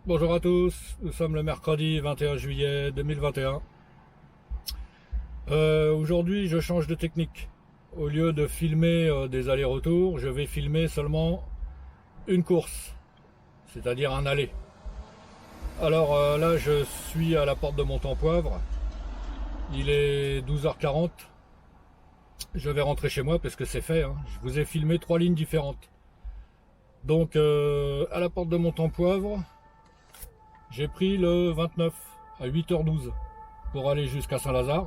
Bonjour à tous, nous sommes le mercredi 21 juillet 2021. Aujourd'hui je change de technique. Au lieu de filmer des allers-retours, je vais filmer seulement une course, c'est-à-dire un aller. Alors là je suis à la porte de Montempoivre, il est 12h40, je vais rentrer chez moi parce que c'est fait, hein. Je vous ai filmé 3 lignes différentes. Donc à la porte de Montempoivre, j'ai pris le 29 à 8h12 pour aller jusqu'à Saint-Lazare.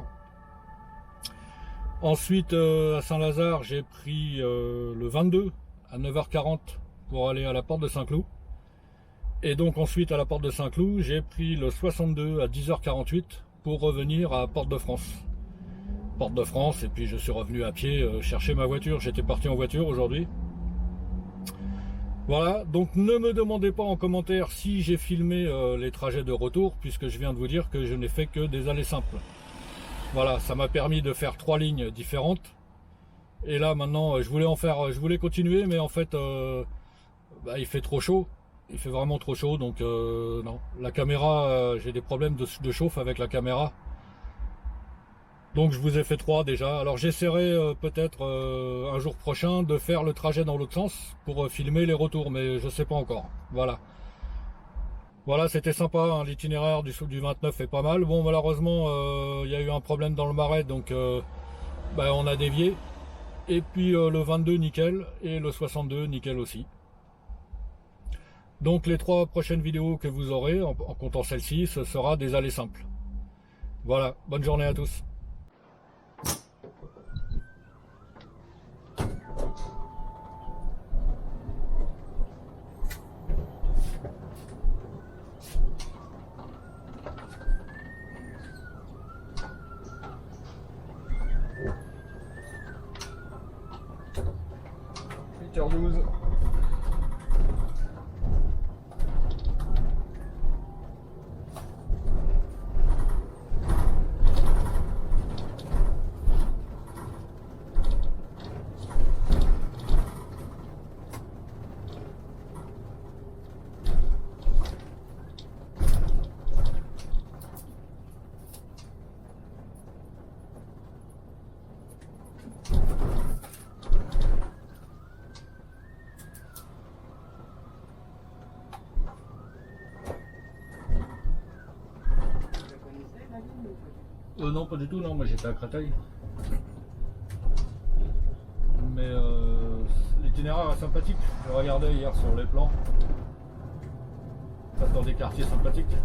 Ensuite, à Saint-Lazare, j'ai pris le 22 à 9h40 pour aller à la porte de Saint-Cloud. Et donc ensuite, à la porte de Saint-Cloud, j'ai pris le 62 à 10h48 pour revenir à Porte de France. Porte de France, et puis je suis revenu à pied chercher ma voiture. J'étais parti en voiture aujourd'hui. Voilà, donc ne me demandez pas en commentaire si j'ai filmé les trajets de retour, puisque je viens de vous dire que je n'ai fait que des allées simples. Voilà, ça m'a permis de faire 3 lignes différentes. Et là maintenant je voulais continuer, mais en fait il fait trop chaud, il fait vraiment trop chaud, donc non. La caméra, j'ai des problèmes de chauffe avec la caméra. Donc je vous ai fait 3 déjà. Alors j'essaierai peut-être un jour prochain de faire le trajet dans l'autre sens pour filmer les retours, mais je sais pas encore. Voilà. Voilà, c'était sympa, hein, l'itinéraire du 29 est pas mal. Bon, malheureusement, il y a eu un problème dans le marais, donc on a dévié. Et puis le 22 nickel et le 62 nickel aussi. Donc les 3 prochaines vidéos que vous aurez, en comptant celle-ci, ce sera des allées simples. Voilà, bonne journée à tous. Huit heures 12. Non, pas du tout, non, moi j'étais à Créteil. Mais l'itinéraire est sympathique. Je regardais hier sur les plans. Ça dans des quartiers sympathiques.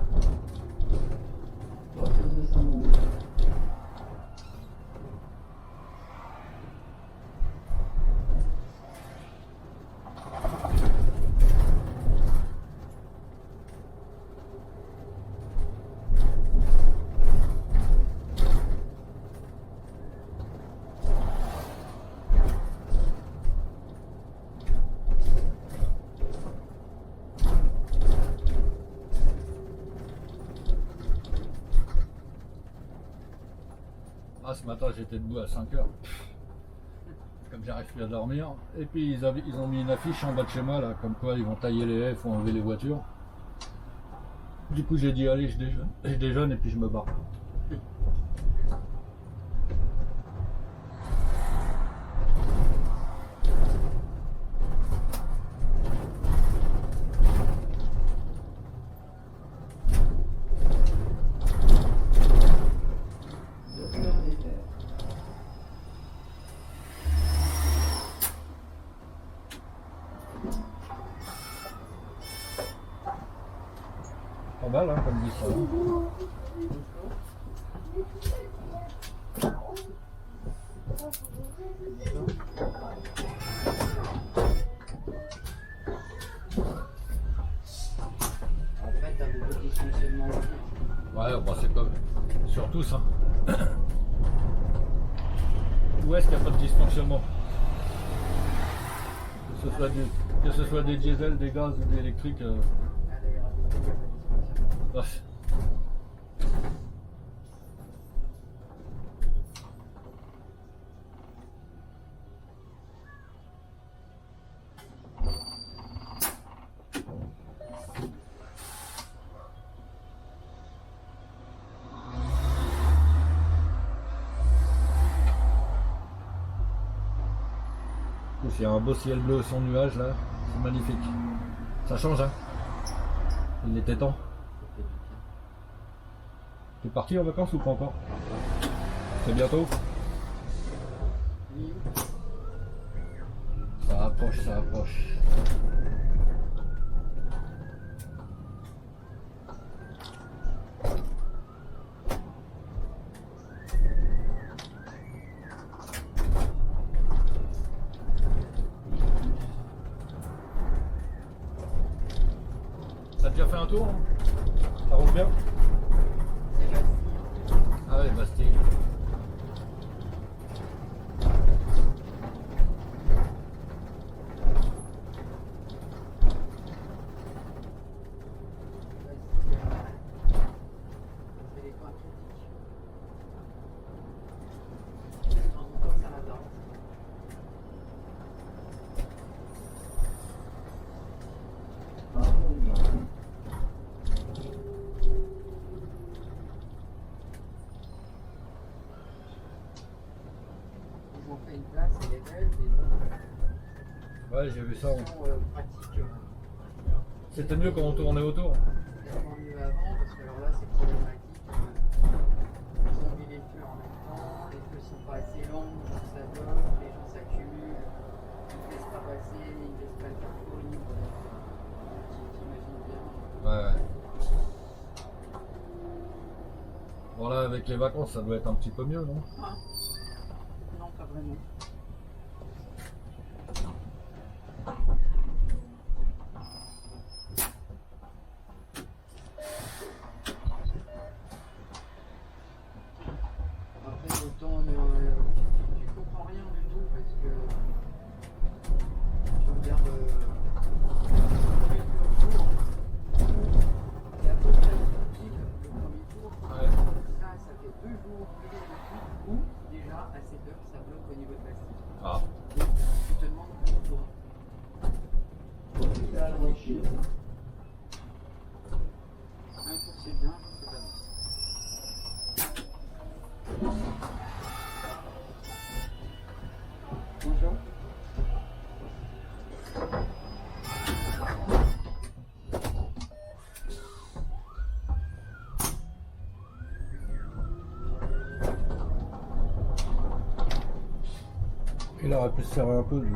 Ah, ce matin j'étais debout à 5h. Comme j'arrive plus à dormir. Et puis ils ont mis une affiche en bas de chez moi là, comme quoi ils vont tailler les haies, faut enlever les voitures. Du coup j'ai dit allez je déjeune et puis je me barre. Pas mal hein, comme dit ça. Après, t'as beaucoup de dysfonctionnements. Ouais, bah c'est comme surtout ça. Où est-ce qu'il n'y a pas de dysfonctionnement? Que ce soit des diesels, des gaz ou des électriques. Ouais. Il y a un beau ciel bleu sans nuage là, c'est magnifique. Ça change hein. Il était temps. T'es parti en vacances ou pas encore? C'est bientôt? Ça approche, ça approche. Ça a déjà fait un tour hein? Ça roule bien? Ah ouais, Bastille. Ils ont fait une place, elle est belle, mais Ouais, j'ai vu ça. Ouais. pratique. C'était mieux quand on tournait autour. Tellement mieux avant, parce que alors là c'est problématique. Ils ont mis les feux en même temps, les feux sont pas assez longs, donc ça bloque, les gens s'accumulent, ils ne laissent pas passer, ils ne laissent pas le carrefour libre. T'imagines bien. Ouais, ouais. Bon là, avec les vacances, ça doit être un petit peu mieux, non? Ah. Non, pas vraiment. Après, autant tu comprends rien du tout parce que tu regardes le tour. C'est à peu près tranquille le premier tour. Ouais. Ça fait 2 jours de suite où déjà à 7 heures ça bloque au niveau de la scie. Ah. Tu te demandes pourquoi. Un jour c'est bien, un jour c'est pas bien. Bonjour. Il aurait pu se serrer un peu, lui.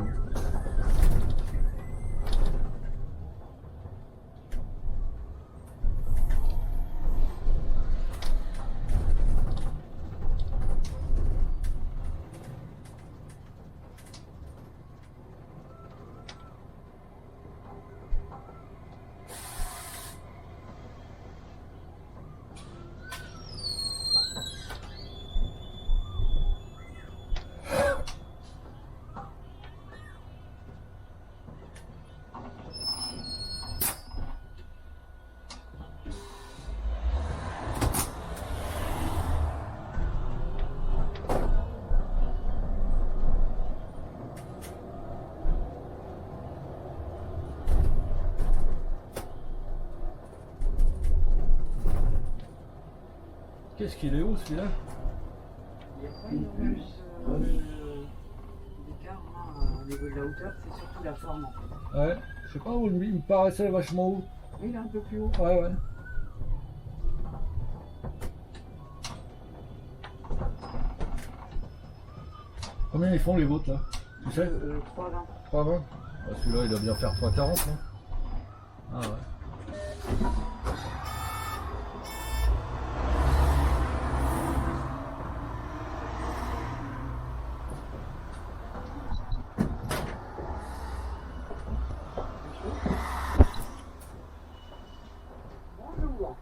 Qu'est-ce qu'il est haut celui-là? Il n'y a pas énormément d'écart hein, au niveau de la hauteur, c'est surtout la forme en fait. Ouais, je sais pas où lui, il me paraissait vachement haut. Oui, il est un peu plus haut. Ouais, ouais. Combien ils font les vôtres là? Tu sais? 3,20. 3,20. Celui-là il doit bien faire 3,40 non? Ah ouais. Bonjour.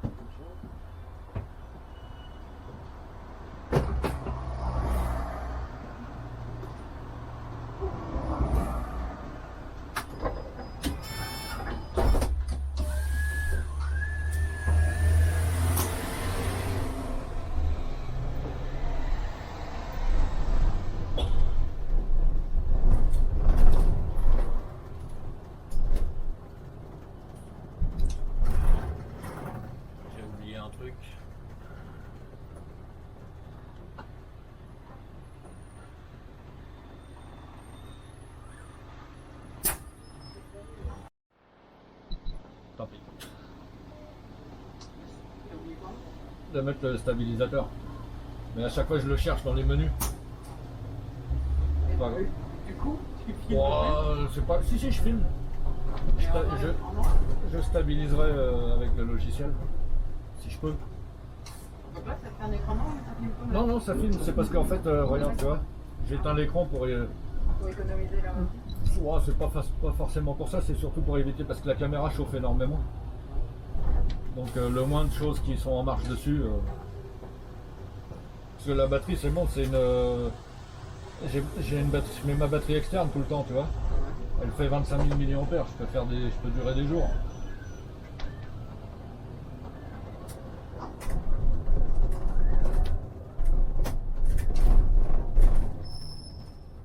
J'ai oublié un truc. Tant pis. T'as oublié quoi? De mettre le stabilisateur. Mais à chaque fois je le cherche dans les menus. Et Pas du coup, tu filmes Je sais pas. Si je filme. mais en noir? Je stabiliserai avec le logiciel. Si je peux. Donc là, ça fait un écran noir, mais ça filme quand même. Non, ça filme. C'est parce qu'en fait, regarde, tu vois, j'éteins l'écran pour. Pour économiser la batterie. C'est pas forcément pour ça, c'est surtout pour éviter parce que la caméra chauffe énormément. Donc le moins de choses qui sont en marche dessus. Parce que la batterie c'est bon, c'est une. J'ai une batterie, je mets ma batterie externe tout le temps, tu vois. Elle fait 25 000 mAh, je peux durer des jours.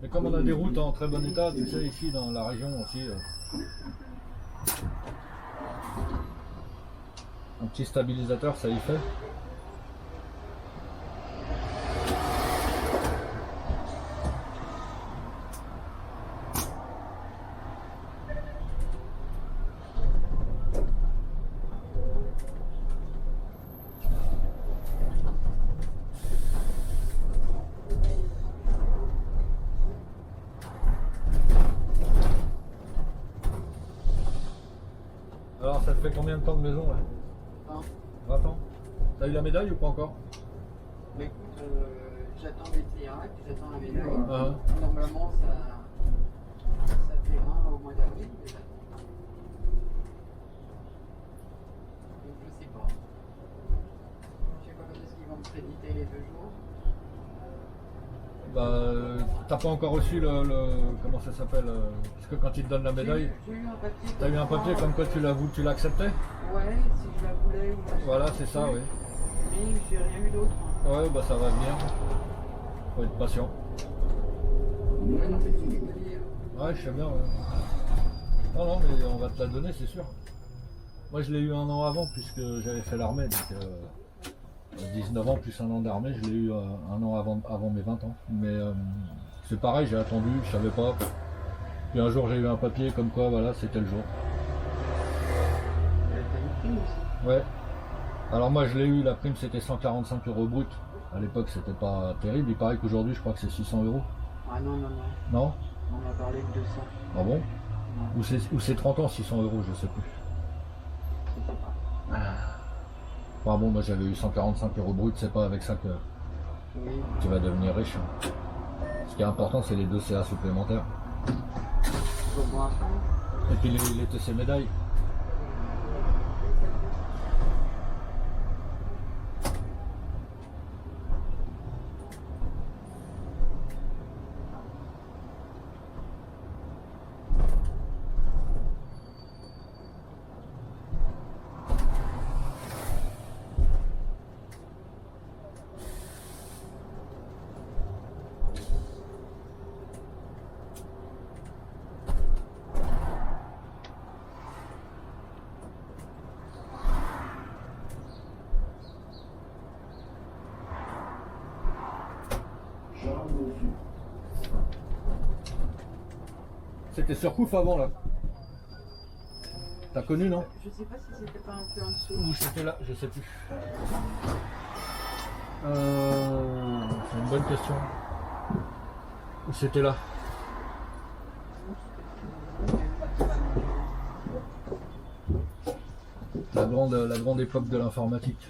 Mais comme on a des routes en très bon état, tu sais, ici dans la région aussi. Un petit stabilisateur, ça y fait. Alors ça te fait combien de temps de maison là? 20 ans. T'as eu la médaille ou pas encore? Mais écoute, j'attends les TIA et puis j'attends la médaille. Ah. Normalement, ça fait un au mois d'avril, mais j'attends. Donc je sais pas. Je sais pas quand est-ce qu'ils vont me créditer les 2 jours. T'as pas encore reçu comment ça s'appelle parce que quand ils te donnent la médaille, J'ai eu un papier. t'as eu un papier comme quoi tu l'acceptais? Ouais, si je la voulais ou machin. Voilà, c'est ça, oui. Mais j'ai rien eu d'autre. Ouais, ça va venir. Faut être patient. Ouais, non, mais tu veux dire. Ouais, je sais bien. Ouais. Non, mais on va te la donner, c'est sûr. Moi, je l'ai eu 1 an avant puisque j'avais fait l'armée, donc 19 ans plus 1 an d'armée, je l'ai eu 1 an avant mes 20 ans. Mais c'est pareil, j'ai attendu, je savais pas. Puis un jour, j'ai eu un papier comme quoi, voilà, c'était le jour. T'as une prime aussi. Ouais. Alors moi, je l'ai eu, la prime, c'était 145 € brut. À l'époque, c'était pas terrible. Il paraît qu'aujourd'hui, je crois que c'est 600 €. Ah non. Non? On m'a parlé de 200. Ah bon? Ouais. Ou c'est 30 ans, 600 €, je sais plus. Je sais pas. Enfin bon, moi j'avais eu 145 € brut, c'est pas avec ça que Oui. tu vas devenir riche. Ce qui est important, c'est les 2 CA supplémentaires. Faut voir ça. Et puis les TC médailles. C'était Surcouf avant là. T'as connu, non? Je sais pas si c'était pas un peu en dessous. Ou c'était là, je sais plus. C'est une bonne question. Ou c'était là? La grande époque de l'informatique.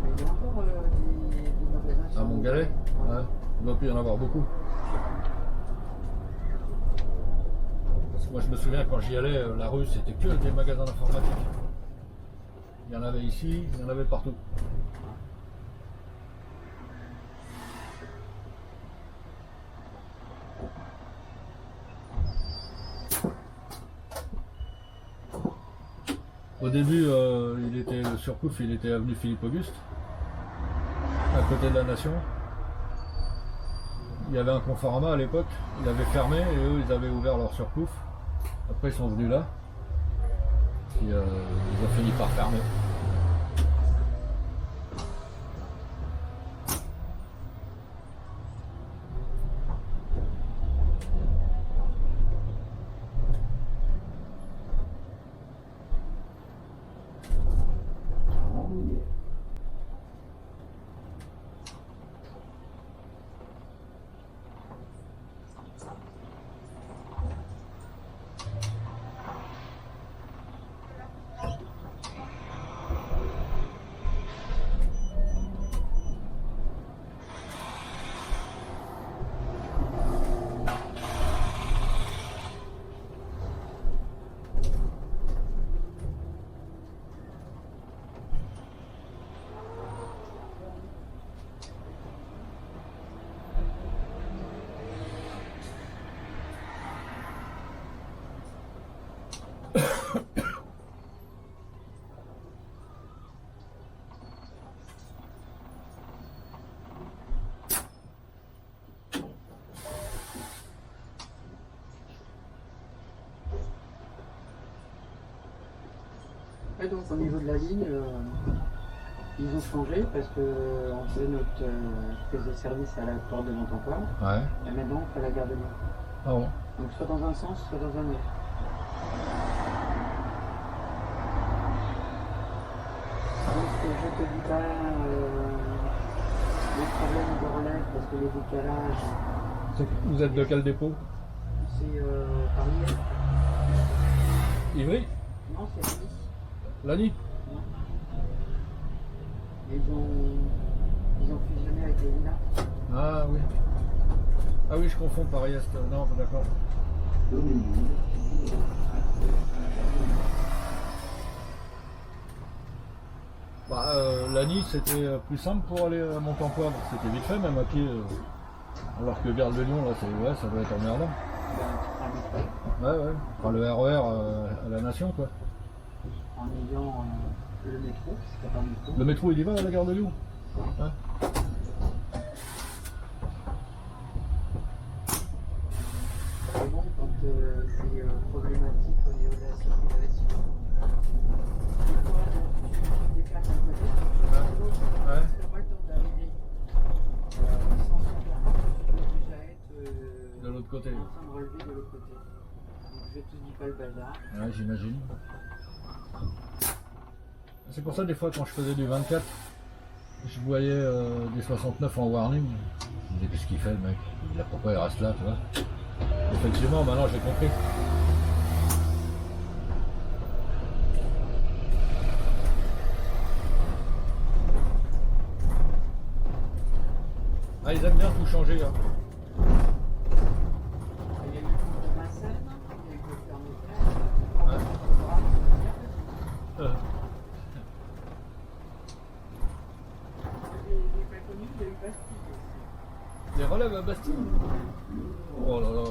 Il y a encore des magasins. À Montgalet? Ouais. Il doit plus y en avoir beaucoup. Parce que moi je me souviens quand j'y allais, la rue c'était que des magasins d'informatique. Il y en avait ici, il y en avait partout. Au début, le Surcouf, il était avenue Philippe Auguste, à côté de la Nation. il y avait un Conforama à l'époque, ils avaient fermé et eux ils avaient ouvert leur surcouf. Après ils sont venus là, et ils ont fini par fermer. Et donc au niveau de la ligne, ils ont changé parce qu'on faisait notre prise de service à la porte de Montempoir. Ouais. Et maintenant on fait la gare de Lyon. Ah bon. Donc soit dans un sens, soit dans un autre. Donc je te dis pas les problèmes de relève parce que les décalages, Vous êtes de quel dépôt? c'est Paris. Ivry? Non, c'est Nice. Lani? Non. Ils ont fusionné avec les villas. Ah oui. Ah oui, je confonds Paris-Est. Non, d'accord. Bah, Lani, c'était plus simple pour aller à Montempoivre. C'était vite fait, même à pied. Alors que Gare de Lyon, là, ouais, ça doit être emmerdant. Ouais, ouais. Enfin, le RER à la Nation, quoi. En ayant le métro, parce qu'il n'y a pas de métro. Le métro, il y va à la Gare de Lyon? Ouais. Et bon, quand c'est problématique au niveau de la circulation, des fois, tu déplaces un côté, Ouais. l'autre, Ouais. tu n'as pas le temps d'arriver sans son temps, tu dois déjà être De l'autre côté. en train de relever de l'autre côté. Donc je te dis pas le bazar. Ouais, j'imagine. C'est pour ça, des fois, quand je faisais du 24, je voyais des 69 en warning. Je me disais, qu'est-ce qu'il fait, le mec? Pourquoi il reste là, tu vois? Effectivement, maintenant, j'ai compris. Ah, ils aiment bien tout changer, hein. Il y a eu le Vincennes, il y a eu le Ferme-Terre, Ouais. j'ai pas connu, il y a eu Bastille aussi. Les relèves à Bastille. Oh là là.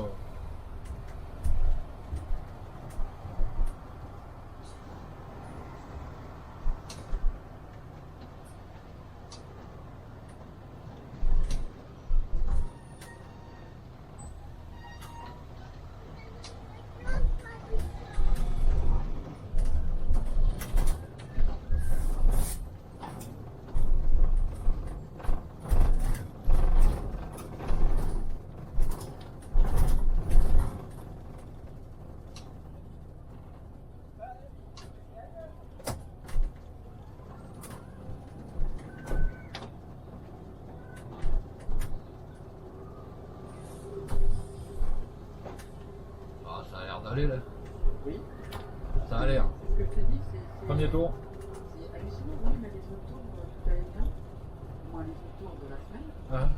Ah, ça a l'air d'aller, là. Oui. Ça a l'air. C'est ce que je te dis, c'est Premier tour. c'est hallucinant, oui, mais les retours, tout allait bien. Moi, les retours de la semaine. Ah.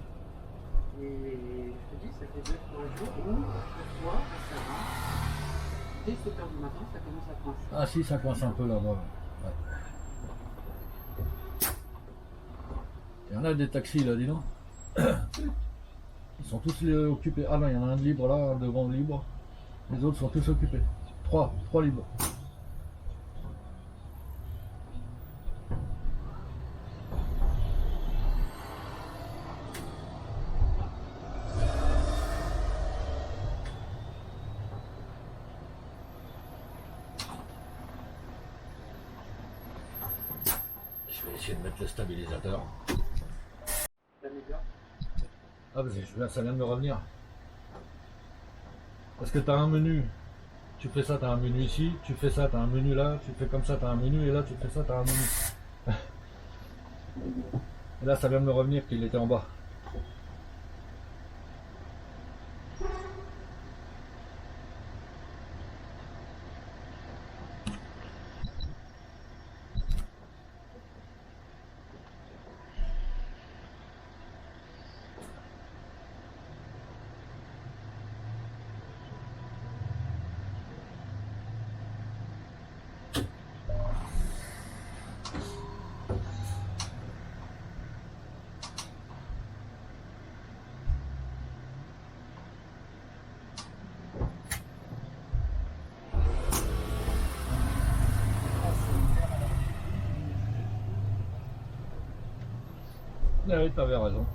Et je te dis, ça fait 2-3 jours où, ce soir, ça va. Dès 7h du matin, ça commence à coincer. Ah si, ça coince un peu là-bas. Ouais. Il y en a des taxis là, dis donc. Ils sont tous occupés. Ah non, il y en a un de libre là, devant le libre. Les autres sont tous occupés. Trois libres. essayer de mettre le stabilisateur. Ça m'améliore. Ah, ça vient de me revenir. Parce que tu as un menu. Tu fais ça, tu as un menu ici. Tu fais ça, tu as un menu là. Tu fais comme ça, tu as un menu. Et là, tu fais ça, tu as un menu. Et là, ça vient de me revenir qu'il était en bas. Ah oui, t'avais raison.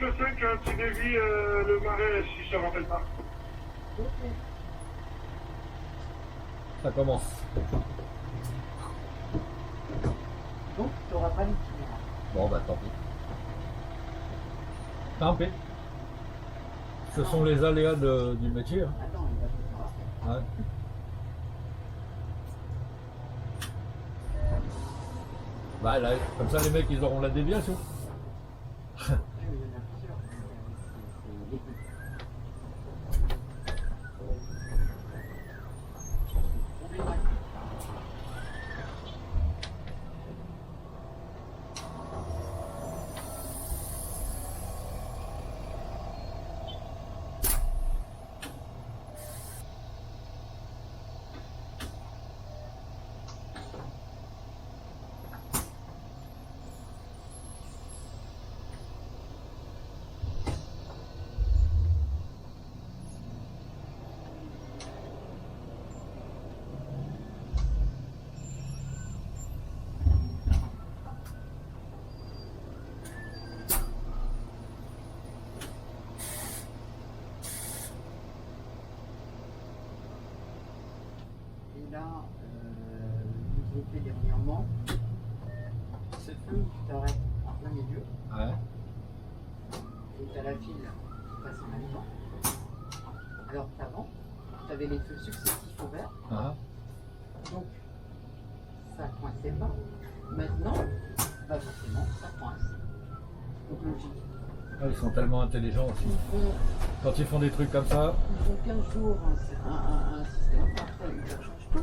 Le 5, un petit devis, le marais, si je ne me rappelle pas. Ok. Ça commence. Donc, tu n'auras pas l'itinéraire. Bon, bah tant pis. Tant pis. Ce sont les aléas du métier. Hein. Attends, il va te faire. Ouais. Bah là, comme ça les mecs ils auront la déviation. Oui, mais il y en a plusieurs. C'est problématique. Et là, nous avons fait dernièrement ce feu où tu t'arrêtes en plein milieu Ouais. et tu as la file qui passe en même temps. Alors qu'avant, tu avais les feux successifs au vert, Ah. donc ça coinçait pas. Maintenant, bah forcément, ça coince. Donc logique. Ah, ils sont tellement intelligents aussi. Quand ils font des trucs comme ça, Ils font 15 jours un système, après ils ne changent pas.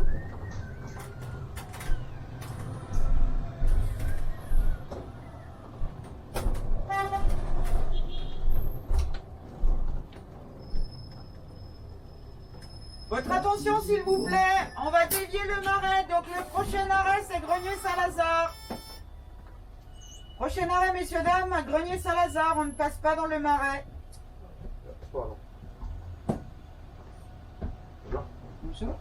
Votre attention s'il vous plaît, on va dévier le marais, donc le prochain arrêt c'est Grenier-Saint-Lazare. Prochain arrêt messieurs dames, Grenier-Saint-Lazare, on ne passe pas dans le marais. Bonjour.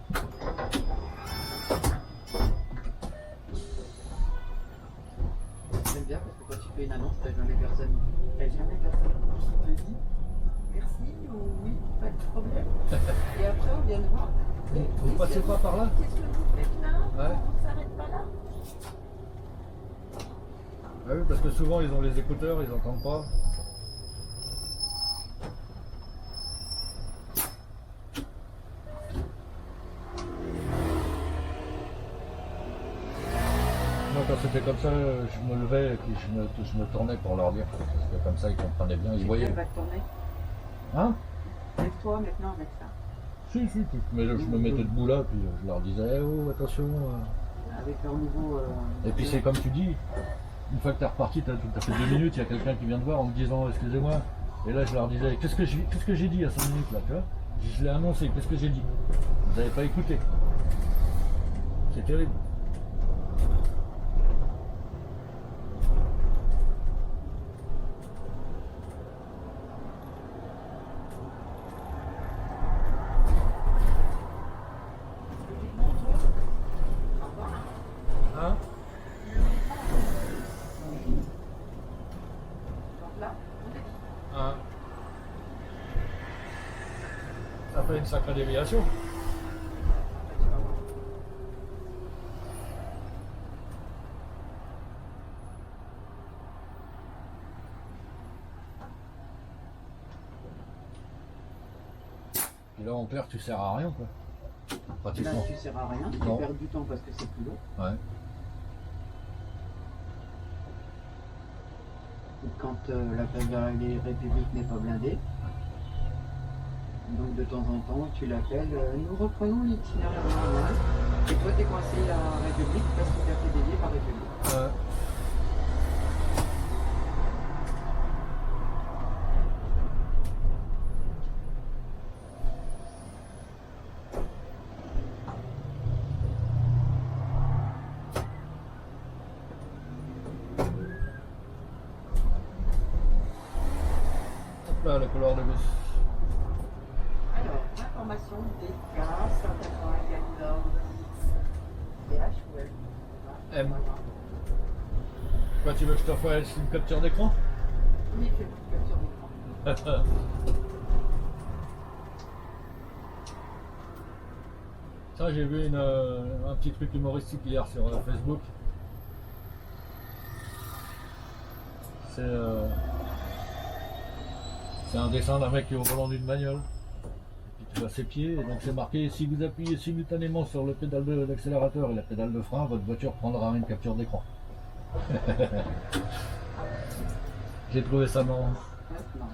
J'aime bien parce que quand tu fais une annonce, t'as jamais personne qui te dit merci ou oui, pas de problème. Et après on vient de voir. vous passez pas par là. Qu'est-ce que vous faites là? Ouais. On ne s'arrête pas là? Ah oui, parce que souvent ils ont les écouteurs, ils entendent pas. Moi quand c'était comme ça, je me levais et puis je me tournais pour leur dire. Parce que comme ça ils comprenaient bien, ils voyaient. Elle va te tourner. Hein? Lève-toi maintenant avec ça. Si, mais je me mettais debout là, puis je leur disais, oh attention. Avec leur nouveau. Et puis c'est comme tu dis, une fois que tu es reparti, tu as fait 2 minutes, il y a quelqu'un qui vient te voir en me disant excusez-moi. Et là je leur disais qu'est-ce que j'ai dit à 5 minutes là, tu vois? Je l'ai annoncé, qu'est-ce que j'ai dit? Vous n'avez pas écouté. C'est terrible. Hein? Donc là, on est dit. Hein? Ça fait une sacrée déviation. Et là en clair tu sers à rien quoi. Là, Pratiquement. tu sers à rien, tu Non. perds du temps parce que c'est plus long. Ouais. Et quand la place de la République n'est pas blindée, donc de temps en temps tu l'appelles, nous reprenons l'itinéraire normal, et toi t'es coincé à République parce que tu as fait dévier par République. Hop là, le couloir de bus. Alors, information des cas, certainement également DH ou L. M. Quoi, tu veux que je te fasse une capture d'écran? Oui, fais une capture d'écran. Ça, j'ai vu un petit truc humoristique hier sur Facebook. C'est un dessin d'un mec qui est au volant d'une bagnole. Et puis tu vois ses pieds, et donc c'est marqué si vous appuyez simultanément sur le pédale d'accélérateur et la pédale de frein, votre voiture prendra une capture d'écran. J'ai trouvé ça marrant. Ouais, c'est marrant.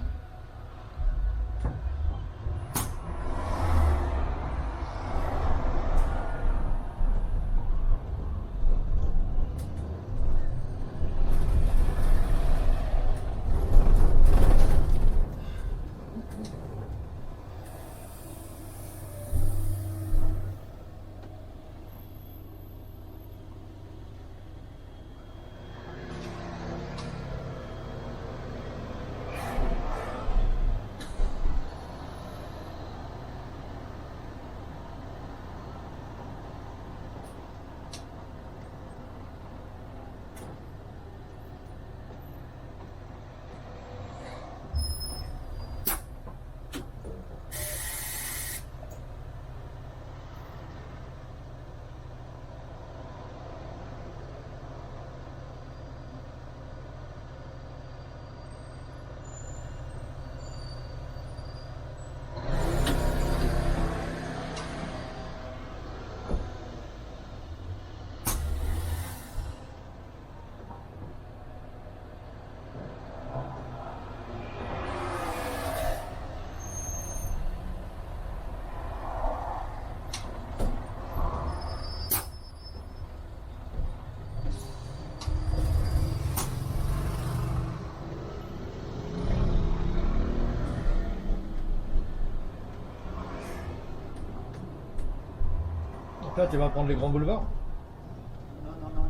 Là, tu vas prendre les grands boulevards?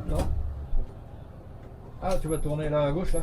Non. Non. Ah, tu vas tourner là à gauche, là?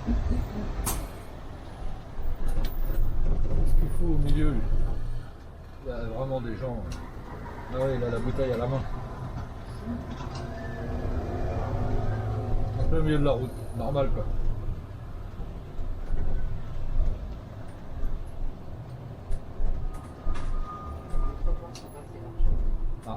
Qu'est-ce qu'il faut au milieu lui? Il y a vraiment des gens. Ah ouais, il a la bouteille à la main. Un peu au milieu de la route, normal quoi. Les trottoirs sont pas assez larges. Ah.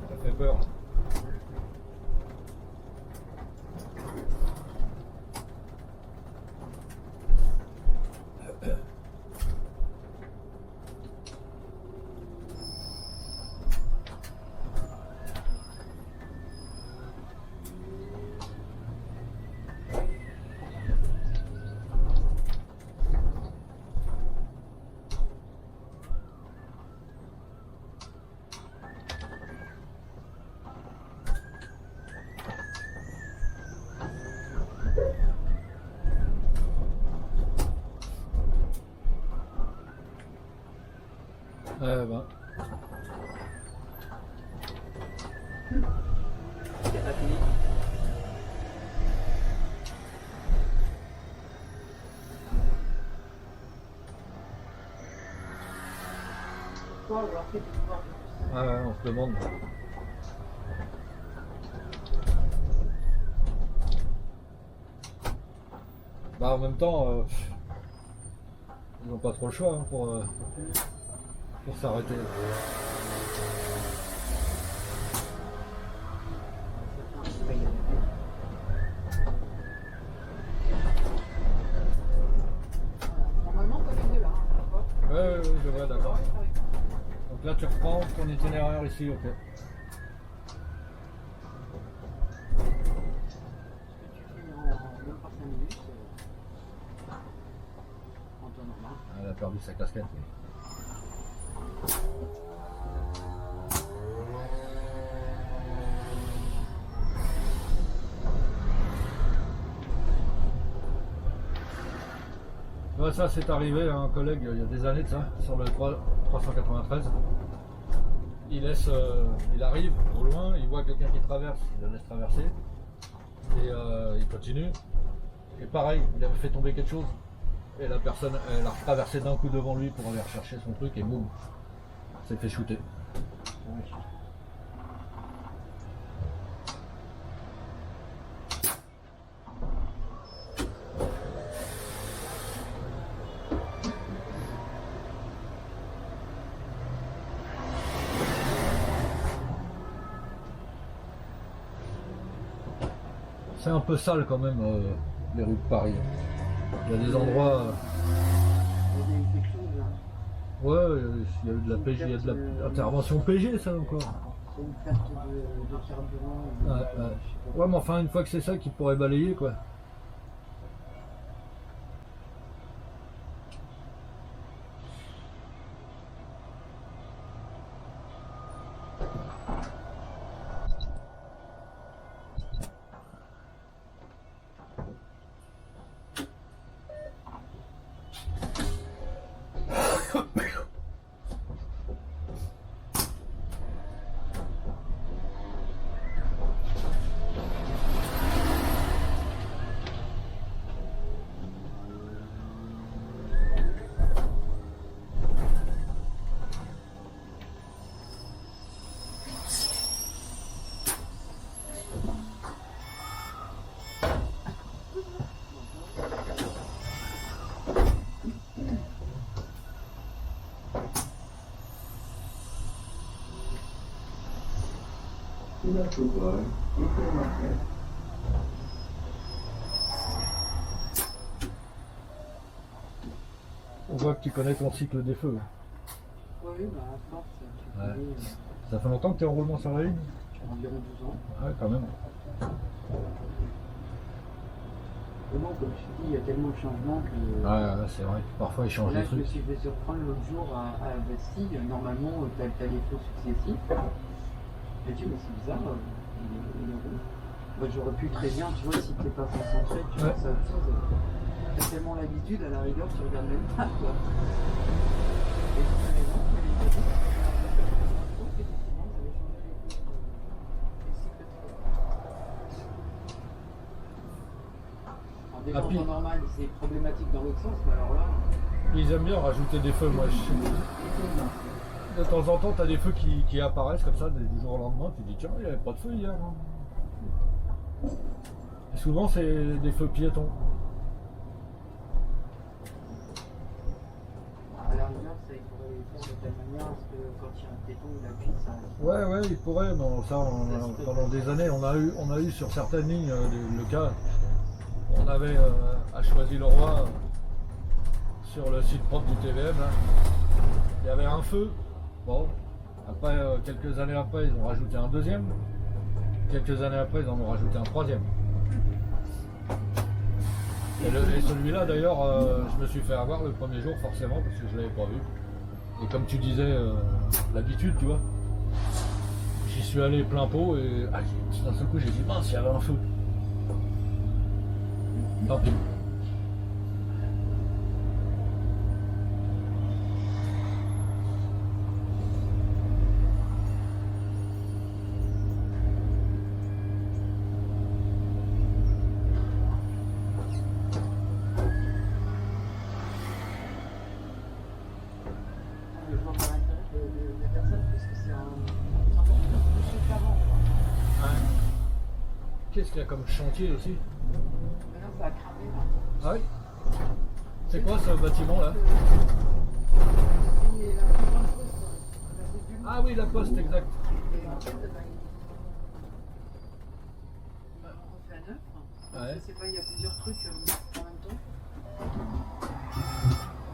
Ça fait peur. Ben. C'est pas fini. Toi, on leur fait du sport. Ah ouais, on se demande. Bah en même temps, ils n'ont pas trop le choix hein, pour s'arrêter. Normalement, comme les deux là, hein, d'accord. Ouais, je vois, d'accord. Donc là, tu reprends ton itinéraire ici, ok. Ce que tu fais en même pas 5 minutes, en temps normal. Elle a perdu sa casquette. Oui. Ouais, ça c'est arrivé à un collègue il y a des années de ça, sur le 393. Il arrive au loin, il voit quelqu'un qui traverse, il le laisse traverser et il continue. Et pareil, il avait fait tomber quelque chose et la personne elle a traversé d'un coup devant lui pour aller rechercher son truc et boum, s'est fait shooter. C'est un peu sale quand même les rues de Paris. Il y a des endroits. Il y a eu quelque chose là. Ouais, il y a eu de la PG, il y a de l'intervention PG ça encore. C'est une perte de carburant. Ouais, ouais. Ouais, mais enfin une fois que c'est ça qu'ils pourraient balayer quoi. vois que tu connais ton cycle des feux. Oui, bah à force, tu Ouais. connais, Ça fait longtemps que tu es en roulement sur la ligne? environ 12 ans. Ouais, quand même. Mais bon, comme je te dis, il y a tellement de changements que. Ouais, c'est vrai. Parfois, ils changent Là, des je me trucs. suis fait surprendre l'autre jour à Bastille. Normalement, tu as les feux successifs. J'ai dit, mais c'est bizarre, il est rouge. Moi, j'aurais pu très bien, tu vois, si t'es pas concentré, tu Ouais. penses à autre chose. T'as tellement l'habitude, à la rigueur, tu regardes même pas, quoi. Et je me dis, non, mais il a dit, je trouve qu'effectivement, vous avez changé les cycles de feu. Alors, déjà, Ah, en puis- temps normal, c'est problématique dans l'autre sens, mais alors là. Ils aiment bien rajouter des feux, moi. De temps en temps, tu as des feux qui apparaissent comme ça, du jour au lendemain. Tu dis, tiens, il n'y avait pas de feu hier. Hein. Et souvent, c'est des feux piétons. À la rigueur, ça, il pourrait les faire de telle manière à ce que quand il y a un piéton, il appuie, ça. Ouais, ils pourraient. Bon, ça, pendant des années, on a eu sur certaines lignes le cas. On avait à Choisy-le-Roi, sur le site propre du TVM, là, il y avait un feu. Bon, après, quelques années après, ils ont rajouté un deuxième. Quelques années après, ils en ont rajouté un troisième. Et celui-là, d'ailleurs, je me suis fait avoir le premier jour, forcément, parce que je ne l'avais pas vu. Et comme tu disais, l'habitude, tu vois. J'y suis allé plein pot et d'un seul coup, j'ai dit, mince, il y avait un feu. Tant pis. Je vois pas l'intérêt de personnes parce que c'est un peu plus qu'avant. Ouais. Qu'est-ce qu'il y a comme chantier aussi? Maintenant, ça a cramé là. Ah oui. C'est quoi ce bâtiment là? Et la plus grande chose, la route du Loup. Ah oui, la poste, exact. Et en fait, ils l'ont refait à neuf. Ouais. Je sais pas, il y a plusieurs trucs en même temps.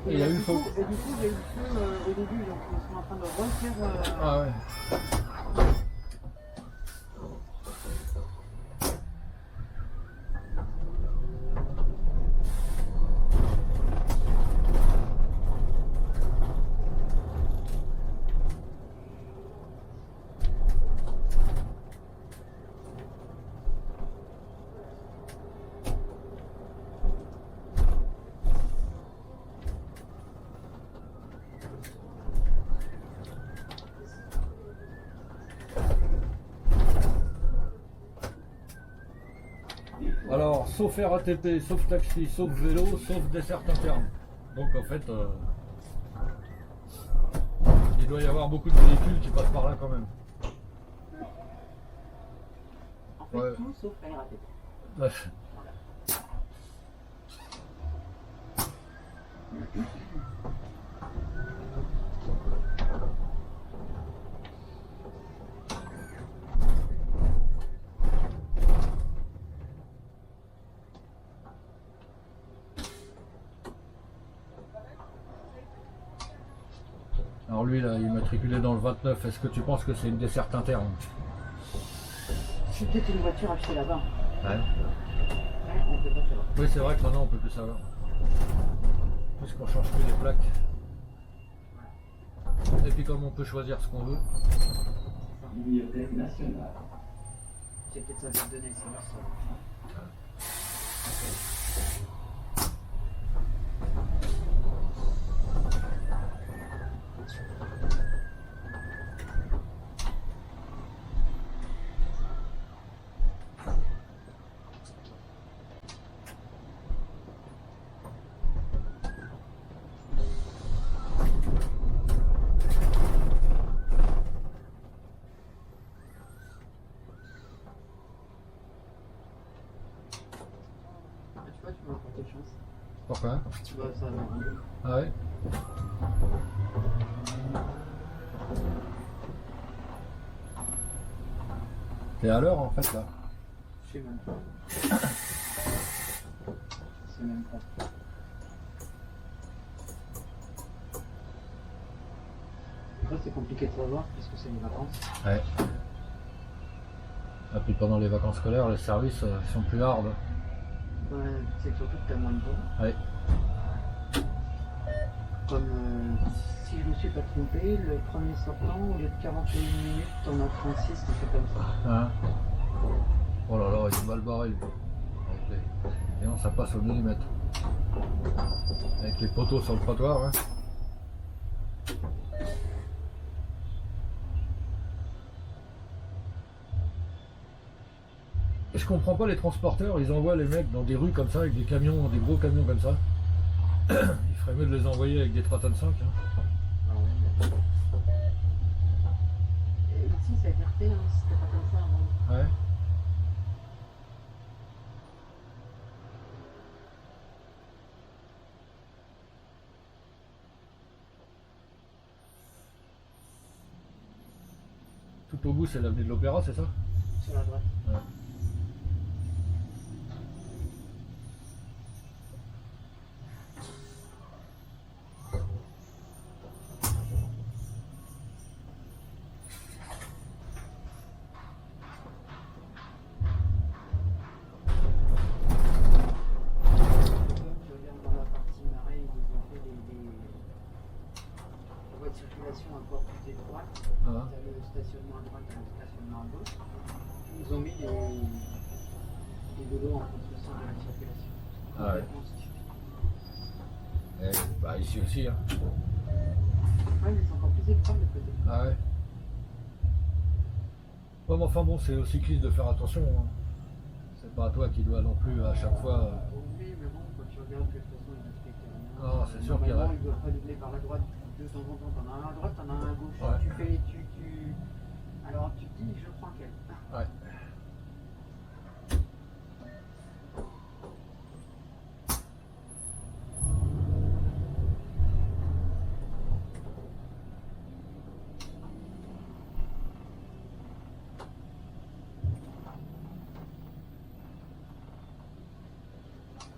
Et il y a eu le feu. Et du coup, il y a eu le feu au début, donc ils sont en train de refaire. Ah ouais. Alors, sauf RATP, sauf taxi, sauf vélo, sauf dessert interne. Donc en fait, il doit y avoir beaucoup de véhicules qui passent par là quand même. En fait, Ouais. tout sauf la RATP. Ouais. Alors lui là, il est matriculé dans le 29, est-ce que tu penses que c'est une desserte interne? C'est peut-être une voiture achetée là-bas. Ouais. Ouais, on peut pas savoir. Oui, c'est vrai que maintenant on peut plus savoir. Puisqu'on change plus les plaques. Et puis comme on peut choisir ce qu'on veut. Bibliothèque nationale. C'est peut-être sa date de naissance. Ah, tu vois, tu vas avoir tes chances. Pourquoi? Tu vois, ça va bien. Ah ouais? T'es à l'heure en fait là. Je sais même pas. Je sais même pas. fois, c'est compliqué de savoir parce que c'est les vacances. Ouais. Et puis pendant les vacances scolaires, les services sont plus hard. Ouais, c'est surtout que t'as moins de temps. Ouais. Comme si je me suis pas trompé, le premier sortant, au lieu de 41 minutes, t'en as 36, un peu comme ça. Hein. Oh là là, il est mal barré. Et non, ça passe au millimètre. Avec les poteaux sur le trottoir. Hein. Et je comprends pas les transporteurs, ils envoient les mecs dans des rues comme ça, avec des camions, des gros camions comme ça. Il ferait mieux de les envoyer avec des 3 tonnes 5. Hein. Ah ouais, et ici, ça a été refait, hein, c'était pas comme ça avant. Ouais. Tout au bout, c'est l'avenue de l'Opéra, c'est ça? Sur la droite. Ouais. Tu regardes dans la partie marais, ils ont fait des voies de circulation encore plus étroites. Ah. T'as le stationnement à droite et le stationnement à gauche. Ils ont mis des vélos en construction de la circulation. Ah ouais. Complètement stupide. Et, bah ici aussi. Hein. Ouais, mais c'est encore plus étroit de l'autre côté. Ah ouais. Ouais, mais enfin bon, c'est aux cyclistes de faire attention. Hein. C'est pas à toi qui dois non plus à chaque fois. Oui, mais bon, quand tu regardes que de toute façon, ils respectent rien. Ah, c'est sûr qu'il y a- Normalement, ils doivent pas doubler par la droite. De temps en temps, t'en as un à droite, t'en as un à gauche. Ouais. Tu fais. Alors tu te dis, je prends quel. Ouais.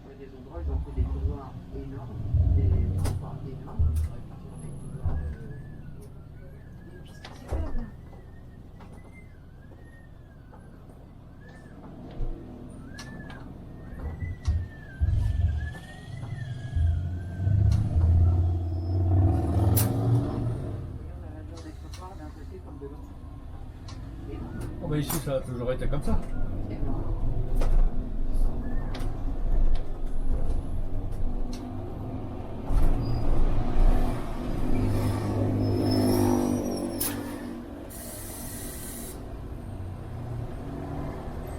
Il y a des endroits, ils ont fait des couloirs énormes, des trottoirs énormes. Ils auraient pu faire des couloirs des pistes cyclables. Regarde la largeur des trottoirs d'un côté comme de l'autre. Énorme. Oh, bah ici, ça a toujours été comme ça. Énorme.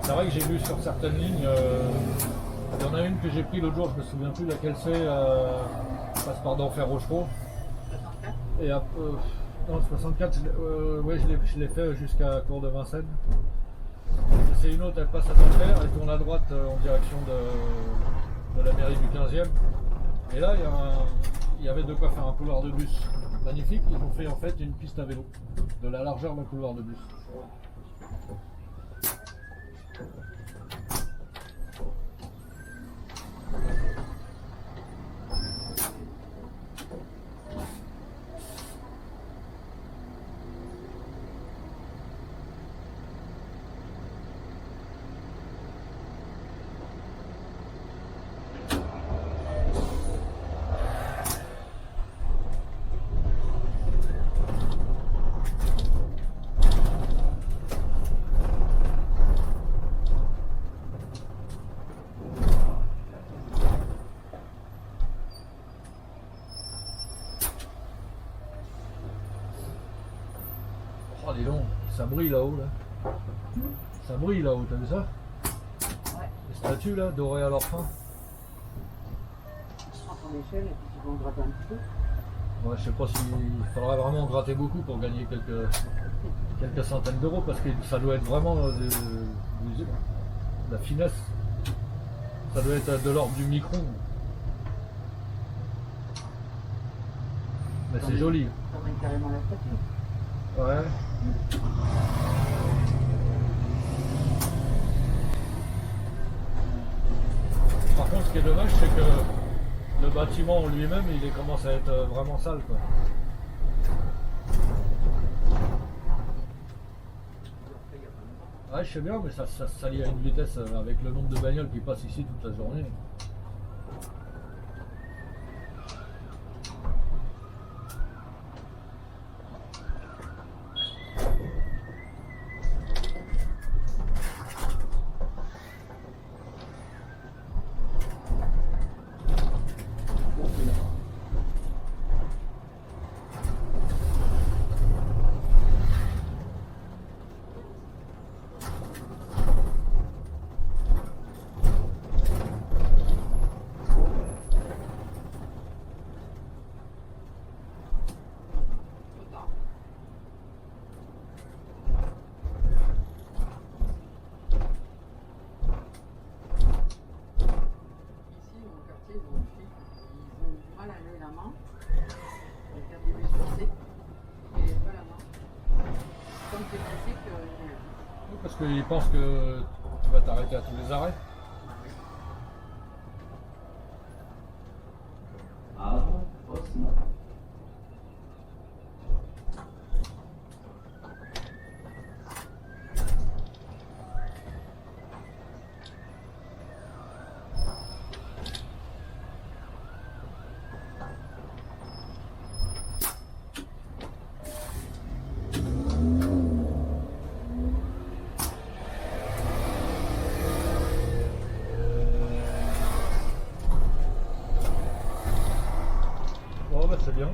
C'est vrai que j'ai vu sur certaines lignes, il y en a une que j'ai pris l'autre jour, je me souviens plus laquelle c'est, passe par d'Enfer Rochereau. 64. Et dans le 64, ouais, je l'ai fait jusqu'à Cour de Vincennes. C'est une autre, elle passe à d'Enfer, elle tourne à droite en direction de la mairie du 15e. Et là, il y avait de quoi faire un couloir de bus magnifique. Ils ont fait en fait une piste à vélo, de la largeur d'un couloir de bus. Oh, dis donc, ça brille là-haut, là. Ça brille là-haut, t'as vu ça? Ouais. Les statues là, dorées à leur fin. Tu prends ton échelle et puis tu vas en gratter un petit peu. Ouais, je sais pas s'il faudrait vraiment gratter beaucoup pour gagner quelques centaines d'euros parce que ça doit être vraiment de la finesse. Ça doit être de l'ordre du micron. Mais c'est joli. T'emmènes carrément la statue. Ouais. Par contre, ce qui est dommage, c'est que le bâtiment en lui-même, il commence à être vraiment sale, quoi. Ah, je sais bien, mais ça s'allie à une vitesse avec le nombre de bagnoles qui passent ici toute la journée. Ici, dans le quartier, dans le flic, ils ont du mal à lever la main. Les cartes de bus passées, et pas la main. Comme c'est passé que. Oui, parce qu'ils pensent que tu vas t'arrêter à tous les arrêts. Arbre Osmo. Bon, bah c'est bien.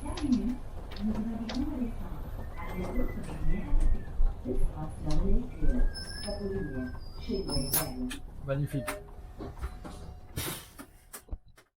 Terminus, nous vous invitons à descendre à la route première d'Express dans le véhicule. Apollinien, chez Gwen. Magnifique.